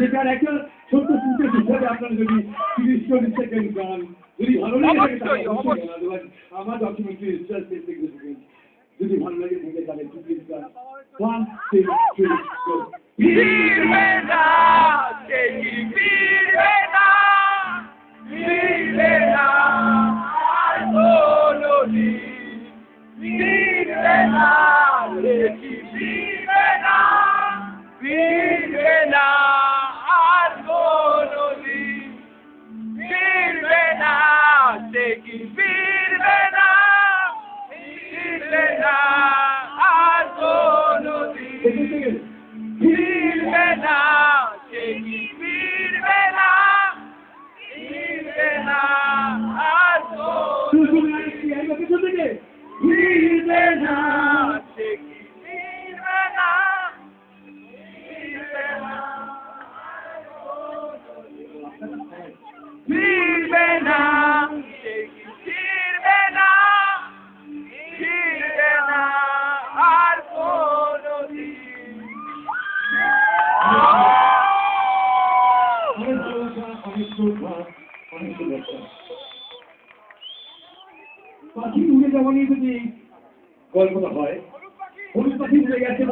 সেটার একটা ছোট্ট ফুটেজ হিসাবে আপনারা যদি 30-40 সেকেন্ড গান যদি ভালো লাগে আমার ডকুমেন্টারি রিসার্চ সিগনিফিকেন্স যদি ভালো লাগে থেকে তাহলে প্লিজ গান 1 2 3 গো ফিরবে না দেখি ফিরবে না ফিরবে না আর কোনদিন ফিরবে না দেখি ফিরবে না ফিরবে না আর কোনদিন ফিরবে না দেখি ফিরবে না ফিরবে না আর কোনদিন ফিরবে না দেখি ফিরবে না ফিরবে না আর ফিরবে না দেখি ফিরবে না ফিরবে না ফিরবে না দেখি ফিরবে না ফিরবে না আর কোনদিন পাখি উড়ে যাওয়া নিয়ে যদি গল্পটা হয় হলুদ পাখি উড়ে গেছে